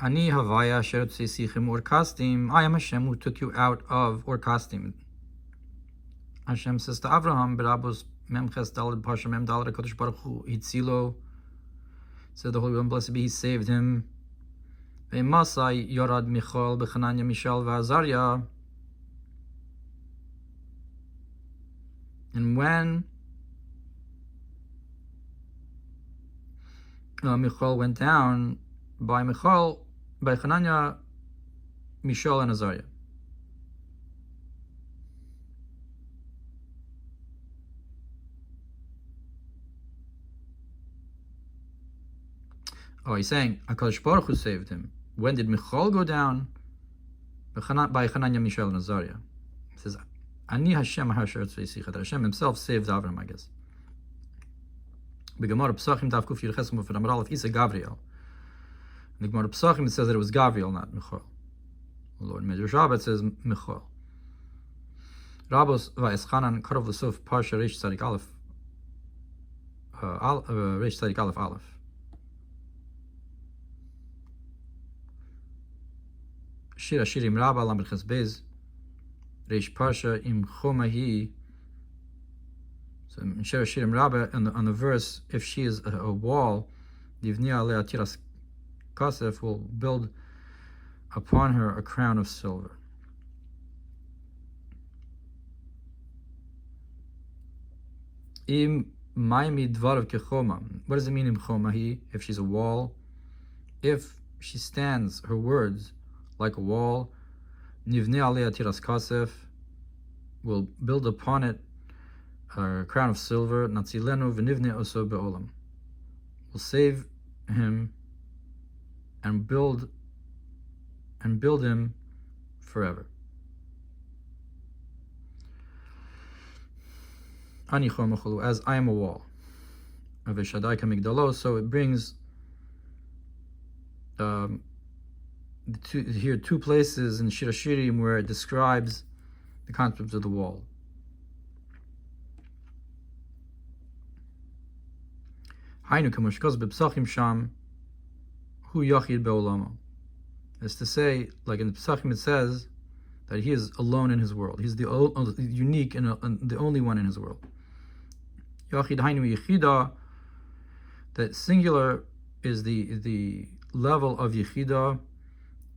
Ani havaya asher hotzitichem or כשדים. I am Hashem who took you out of or כשדים. Hashem says to Avraham, Berabos Mem Ches Daled Parsha Mem Daled HaKadosh Baruch Hu Hitzilo. Said the Holy One, blessed be He, saved him. Ve'masai Yorad Michal B'Chananya Mishael V'Azariah. And when Michal went down by Chananya, Mishael, and Azariah. Oh, he's saying HaKadosh Baruch Hu saved him. When did Michal go down? By Chananya, Mishael, and Azariah. He says, Ani Hashem Hasher Hotzitichem. That Hashem himself saved Avram, I guess. B'Gemara Pesachim Daf Kuf Yud Ches Amud Amar Aleph Isa Gavriel. In the Gemara Pesachim it says that it was Gavriel, not Michal. Lord Medrash Rabbah it says Michal. Rabos Va'eschanan Karov L'Sof Parsha Reish Tzadik Aleph Reish Tzadik Aleph Aleph. Shir Ashirim Rabba Lamed Ches Beis Reish Parsha Im Chomahi. So in Shir Ashirim Rabba on the verse, if she is a wall, Divnia Alea Tiras Kasef will build upon her a crown of silver. Im Maimi Dvarav Kechoma. What does it mean in Chomahi? If she's a wall, if she stands her words like a wall, Nivne Alea Tiras Kasef will build upon it a crown of silver. Natzilenu v'nivne oso be'olam. Will save him and build him forever. Ani chomachulu, as I am a wall. Aveshadai kamigdalo. So it brings here two places in Shir Hashirim where it describes the concept of the wall. Hainu kamushkos b'psachim sham hu yachid be'olamo. Is to say, like in the Pesachim it says that he is alone in his world. He's the unique and the only one in his world. Yachid hainu yichida. That singular is the level of yichida,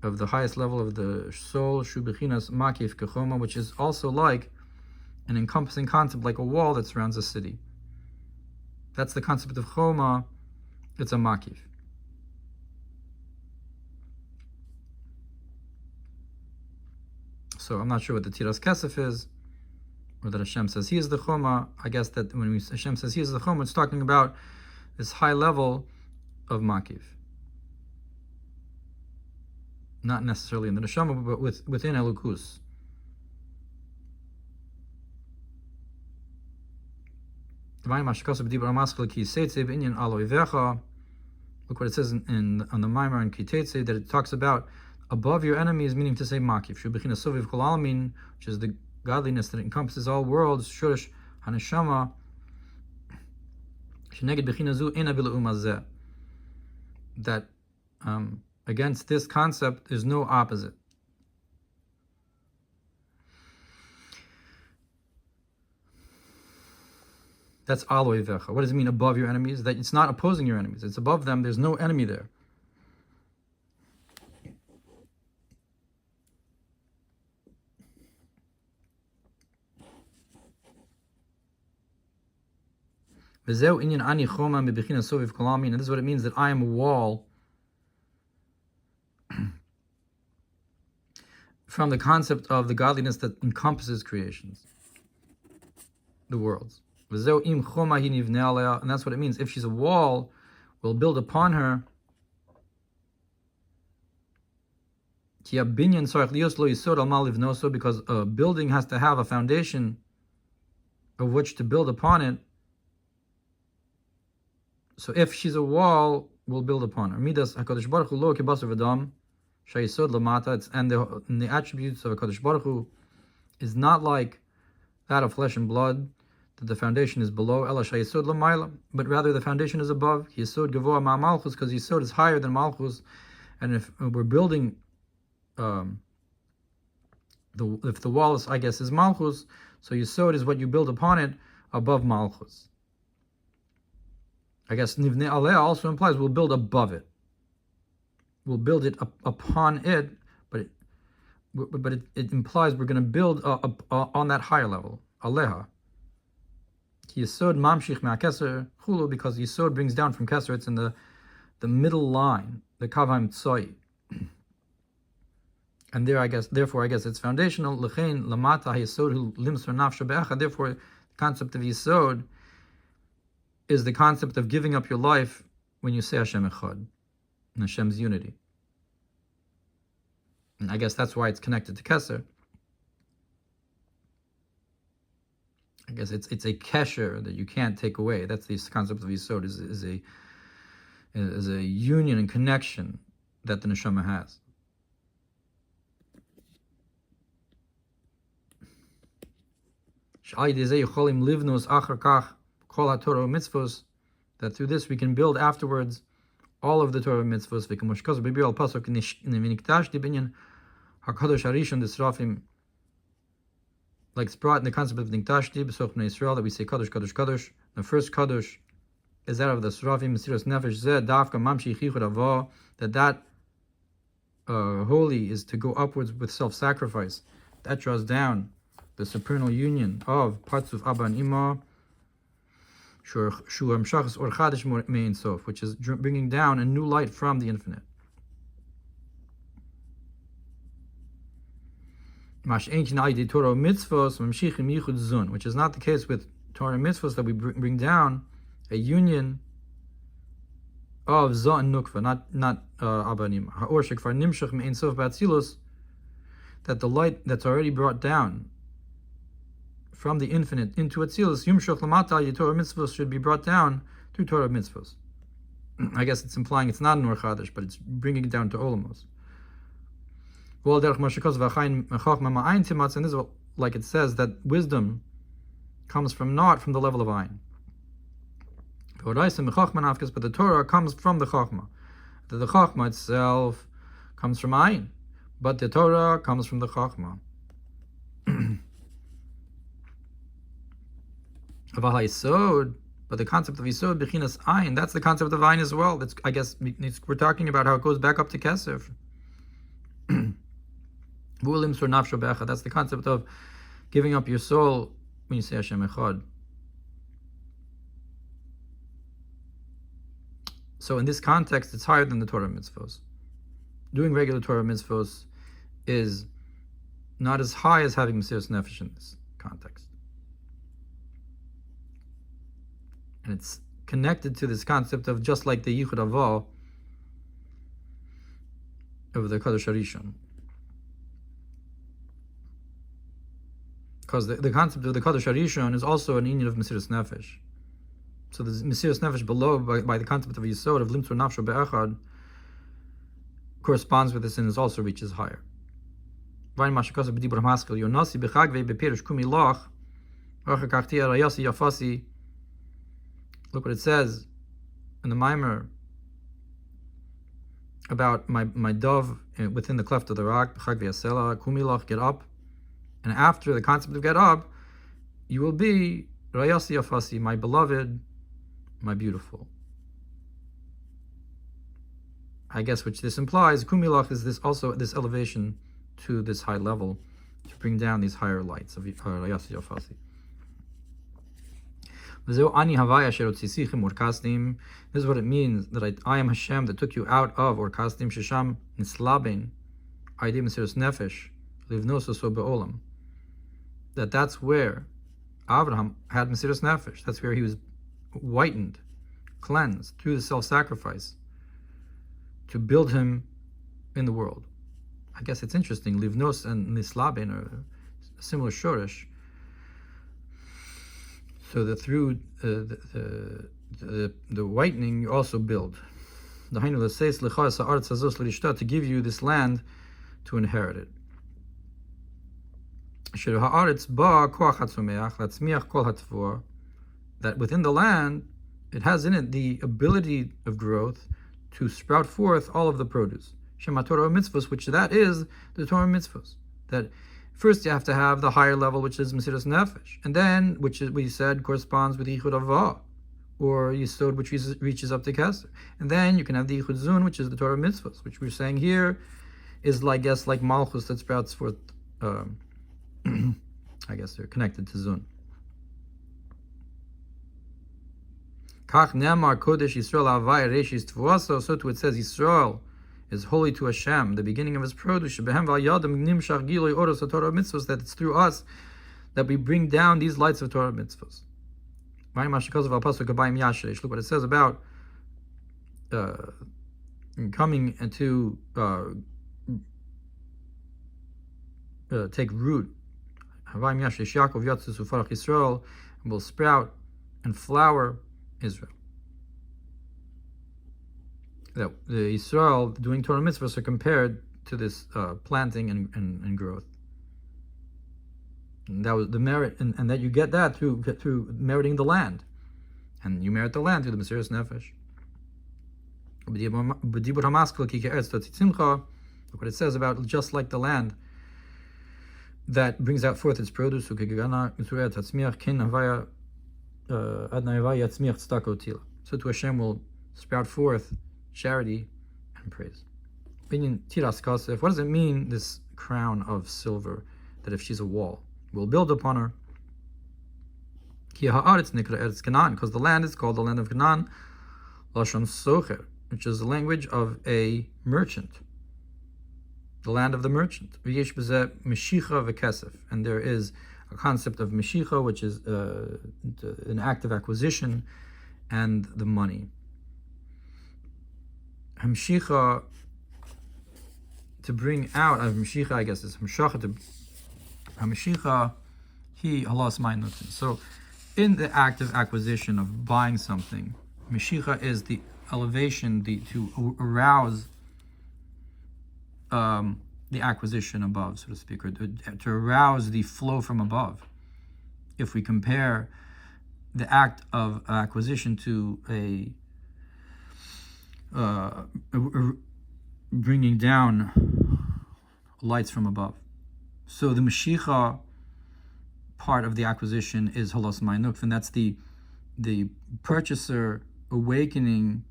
of the highest level of the soul, shu bechinas makif kechoma, which is also like an encompassing concept, like a wall that surrounds a city. That's the concept of choma. It's a makif. So I'm not sure what the tiras kesef is, or that Hashem says he is the choma. I guess that when Hashem says he is the choma, it's talking about this high level of makif. Not necessarily in the neshama, but within elukus. Look what it says on the Maimar and Kitetze, that it talks about above your enemies, meaning to say makif, which is the godliness that encompasses all worlds, shurish haneshama, that against this concept is no opposite. That's aloy vecha. What does it mean above your enemies? That it's not opposing your enemies. It's above them. There's no enemy there. And this is what it means, that I am a wall from the concept of the godliness that encompasses creations, the worlds. And that's what it means. If she's a wall, we'll build upon her. Because a building has to have a foundation of which to build upon it. So if she's a wall, we'll build upon her. Midas HaKadosh Baruch Hu lo kebasar v'dam sheyisod lamata. And the attributes of HaKadosh Baruch Hu is not like that of flesh and blood, that the foundation is below, ela sheyisod lamayla, but rather the foundation is above. Yisod gavoa ma malchus, because Yisod is higher than malchus, And if we're building, if the wall is, I guess, is Malchus, so Yesod is what you build upon it above Malchus. I guess Nivne Aleh also implies we'll build above it. We'll build it upon it, but it implies we're going to build on that higher level. Aleha. Yesod mamshich me'akeser chulu, because Yesod brings down from Keser. It's in the middle line, the kavim tzoi. And therefore I guess it's foundational. Lechein lamata Yesod hu limsor nafsho be'echad. Therefore, the concept of Yesod is the concept of giving up your life when you say Hashem Echad, and Hashem's unity. And I guess that's why it's connected to Keser. I guess it's a kesher that you can't take away. That's the concept of Yesod, is a union and connection that the neshama has. That through this we can build afterwards all of the Torah mitzvos. Like it's brought in the concept of Niktashti, B'soch Bnei Yisrael, that we say Kadosh, Kadosh, Kadosh. The first Kadosh is that of the Srafim, Mesiras Nefesh, Zeh, Dafka, Mamshi, Chichud, Avah, that holy is to go upwards with self-sacrifice. That draws down the supernal union of parts of Abba and Ima, Shu Hamshachas Or Chadash Me'in Sof, which is bringing down a new light from the infinite. Which is not the case with Torah mitzvos, that we bring down a union of Zah and Nukva, not Abba and Ima. Ha'or shekvar nimshach me'in sof b'atzilus, that the light that's already brought down from the infinite into Atzilus, Yumshach lamata Torah mitzvos, should be brought down through Torah mitzvos. I guess it's implying it's not an Or Chadash, but it's bringing it down to Olamos. And this is like it says, that wisdom comes from not from the level of Ayin. But the Torah comes from the Chachma. The Chachma itself comes from Ayin, but the Torah comes from the Chachma. But the concept of Yesod, Bechinas Ayin, that's the concept of Ayin as well. I guess we're talking about how it goes back up to Keser. That's the concept of giving up your soul when you say Hashem Echad. So in this context, it's higher than the Torah mitzvos. Doing regular Torah mitzvos is not as high as having Mesiras Nefesh in this context. And it's connected to this concept of just like the Yichud Avah of the Kadosh Harishon. Because the concept of the Kadosh Harishon is also an union of Mesiras Nefesh. So the Mesiras Nefesh below, by the concept of Yesod, of Limtzur Nafsho Be'echad, corresponds with this and also reaches higher. Look what it says in the Mimer about my dove within the cleft of the rock, get up. And after the concept of get up, you will be Rayasi Yafasi, my beloved, my beautiful. I guess which this implies, Kumilach is this elevation to this high level, to bring down these higher lights of Rayasi Yafasi. This is what it means, that I am Hashem that took you out of Or Kasdim Shesham Nislaben Aidim Mesiras Nefesh Livnoso Be'olam. That's where Abraham had Mesiras Nefesh. That's where he was whitened, cleansed through the self-sacrifice to build him in the world. I guess it's interesting. Livnos and Nislaben are a similar shorish. So that through the whitening, you also build. To give you this land to inherit it. That within the land, it has in it the ability of growth to sprout forth all of the produce. Shema Torah mitzvos, which that is the Torah mitzvos. That first you have to have the higher level, which is Mesiras Nefesh, and then, which is, we said, corresponds with Yichud Avah, or Yisod, which reaches up to Kesser. And then you can have the Yichud Zun, which is the Torah mitzvos, which we're saying here is, I guess, like Malchus that sprouts forth. I guess they're connected to Zun. Kach Nemar Kodesh Yisrael Avai Reshis Tvuaso. So too it says Yisrael is holy to Hashem, the beginning of His produce. Shebehem v'ayadim nimshach giloi oros Torah mitzvos. That it's through us that we bring down these lights of Torah mitzvos. Look what it says about coming and to take root. Yisrael will sprout and flower Israel. That the Yisrael doing Torah mitzvahs are compared to this planting and growth. And that was the merit, and that you get that through meriting the land, and you merit the land through the Mesiras Nefesh. Look what it says about just like the land that brings out forth its produce. So to Hashem will sprout forth charity and praise. What does it mean, this crown of silver, that if she's a wall, we'll build upon her? Because the land is called the land of Canaan, Lashon Socher, which is the language of a merchant, the land of the merchant. And there is a concept of Meshicha, which is an act of acquisition, and the money. Hamshicha, to bring out, Hamshicha, I guess, is Hamshacha, Hamshicha, he halas ma'inotin. So, in the act of acquisition, of buying something, Meshicha is the elevation, to arouse the acquisition above, so to speak, or to arouse the flow from above. If we compare the act of acquisition to a bringing down lights from above. So the Mashiach part of the acquisition is halas ma'inuk, and that's the purchaser awakening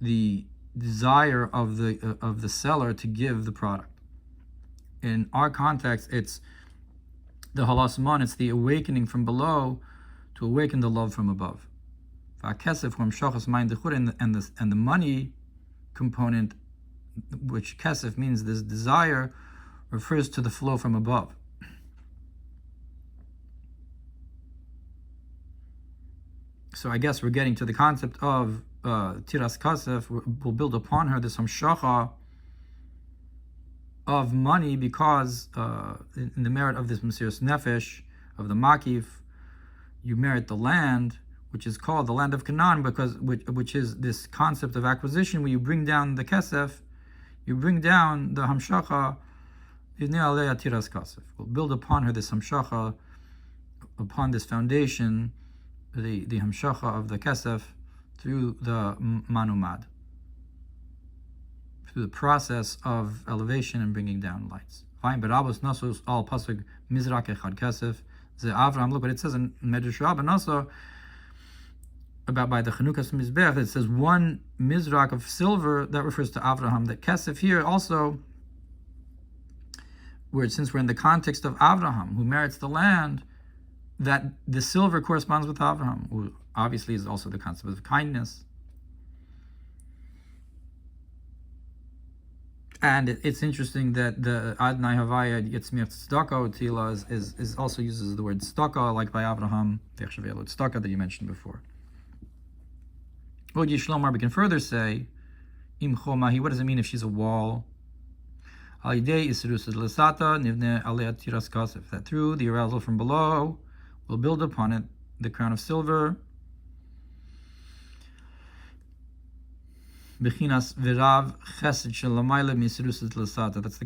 the desire of the seller to give the product. In our context, it's the halas man, it's the awakening from below to awaken the love from above. And the money component, which kesef means this desire, refers to the flow from above. So I guess we're getting to the concept of tiras kasef. We'll build upon her this hamshacha of money, because in the merit of this Mesiras Nefesh, of the makif, you merit the land, which is called the land of Canaan, which is this concept of acquisition, where you bring down the kesef, you bring down the hamshacha. We'll build upon her this hamshacha, upon this foundation, the hamshacha of the kesef, through the manumad, through the process of elevation and bringing down lights. Fine, but Abbas Nasos al pasuk mizrak echad kesef ze Avraham. Look what it says in Medrash Rabbah also about by the Chanukas Mizbech. It says one mizrak of silver, that refers to Avraham. That kesef here also, where since we're in the context of Avraham, who merits the land, that the silver corresponds with Avraham, who obviously is also the concept of kindness. And it's interesting that the Adnai Havaya Yitzmiach Tzedakah Tila is also uses the word tzedakah, like by Avraham, tzedakah that you mentioned before. We can further say, Im Chomahi, what does it mean if she's a wall? That through the arousal from below, we'll build upon it the crown of silver. That's the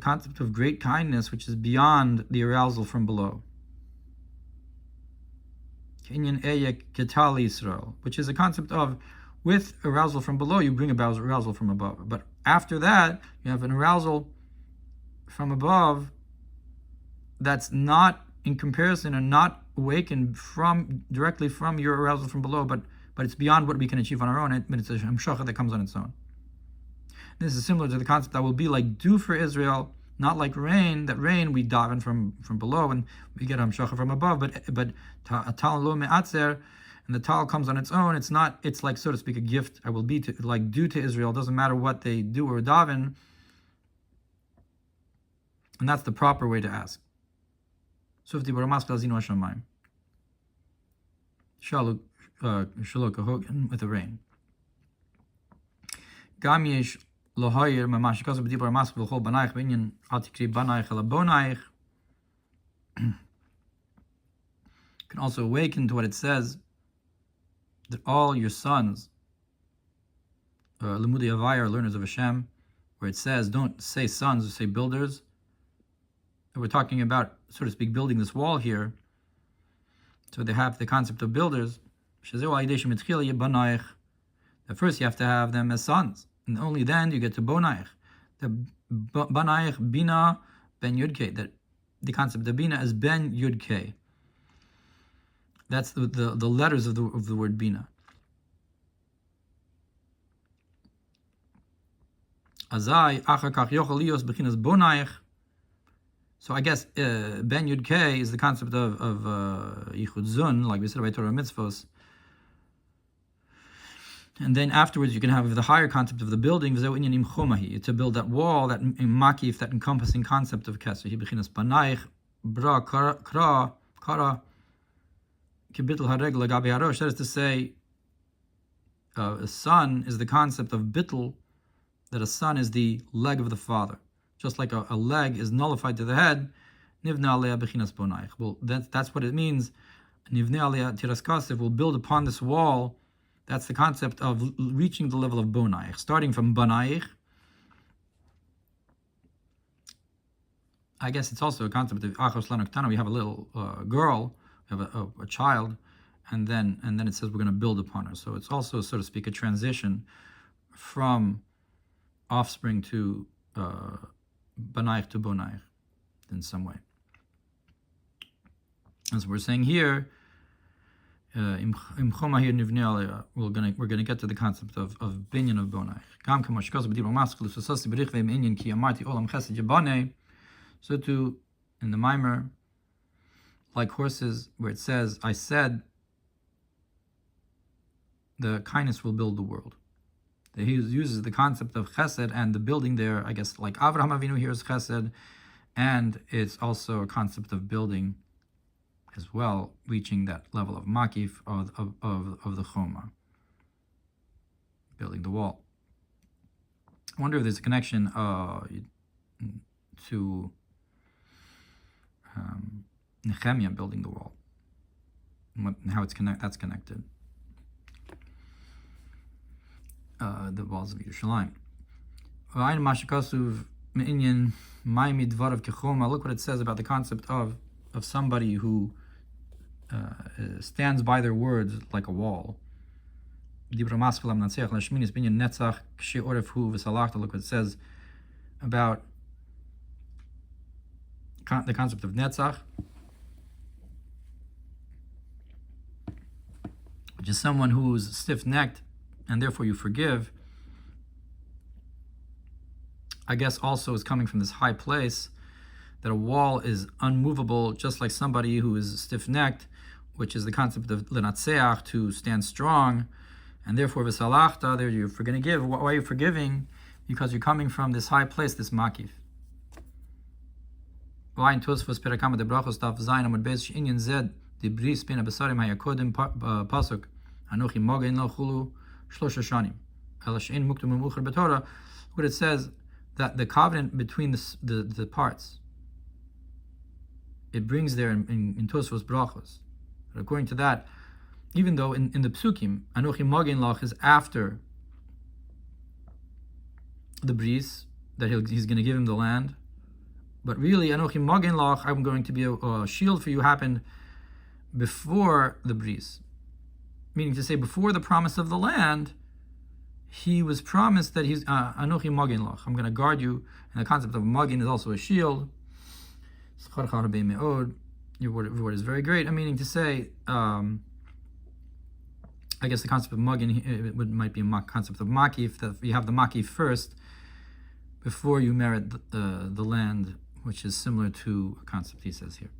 concept of great kindness, which is beyond the arousal from below. Which is a concept of with arousal from below, you bring about arousal from above. But after that, you have an arousal from above that's not in comparison and not awakened directly from your arousal from below, but it's beyond what we can achieve on our own. It's a hamshacha that comes on its own. This is similar to the concept that will be like dew for Israel, not like rain. That rain we daven from below and we get hamshacha from above. But tal lo me'atzer, and the tal comes on its own. It's not. It's like, so to speak, a gift. I will be like dew to Israel. It doesn't matter what they do or daven, and that's the proper way to ask. Sufti baramas plazino hashamayim. Shalok kahogan with the rain. Gam yesh lohayer mamash kazu b'di baramas v'chol banaich b'inyan al tikri banaich ala bonaich. Can also awaken to what it says that all your sons, limudei havaya, are learners of Hashem, where it says, don't say sons, say builders. We're talking about, so to speak, building this wall here. So they have the concept of builders. That first you have to have them as sons, and only then you get to bonaich. The bonaich bina ben yudke. That the concept of bina is ben yudke. That's the letters of the word bina. Azai achar kach yochel lios bechinas bonaich. So I guess Ben Yud K is the concept of Yichud Zun, like we said about Torah mitzvos. And then afterwards you can have the higher concept of the building, to build that wall, that makif, that encompassing concept of Kesser. He bechinas banaich, bra, kara, kibitul haregel agabi harosh. That is to say, a son is the concept of bittul, that a son is the leg of the father. Just like a leg is nullified to the head, nivne aliyah bechinas bonaich. Well, that's what it means. Nivne aliyah tiras kasef, will build upon this wall. That's the concept of reaching the level of bonaich, starting from bonaich. I guess it's also a concept of achos lanoktana. We have a little girl, we have a child, and then it says we're going to build upon her. So it's also, so to speak, a transition from offspring to banaich to bonaich in some way. As we're saying here, we're gonna get to the concept of binyan of bonaich. So too in the mimer, like horses, where it says, I said, the kindness will build the world. He uses the concept of chesed and the building there, I guess, like Avraham Avinu here is chesed, and it's also a concept of building as well, reaching that level of makif of the choma, building the wall. I wonder if there's a connection to Nehemiah building the wall, and how that's connected. The walls of Yerushalayim. Look what it says about the concept of somebody who stands by their words like a wall. Look what it says about the concept of netzach, which is someone who's stiff-necked, and therefore you forgive. I guess also is coming from this high place, that a wall is unmovable, just like somebody who is stiff-necked, which is the concept of lenatseach, to stand strong, and therefore v'salachta, there you're going to give. Why are you forgiving? Because you're coming from this high place, this makif. What it says, that the covenant between the parts, it brings there in Tosfos brachos. According to that, even though in the psukim, Anochi Mogen Lach is after the bris, that he's going to give him the land, but really Anochi Mogen Lach, I'm going to be a shield for you, happened before the bris. Meaning to say, before the promise of the land, he was promised that he's Anochi Magin Lach, I'm going to guard you. And the concept of Magin is also a shield. Your word is very great. I'm meaning to say, I guess the concept of Magin might be a concept of Makif, that you have the Makif first before you merit the land, which is similar to a concept he says here.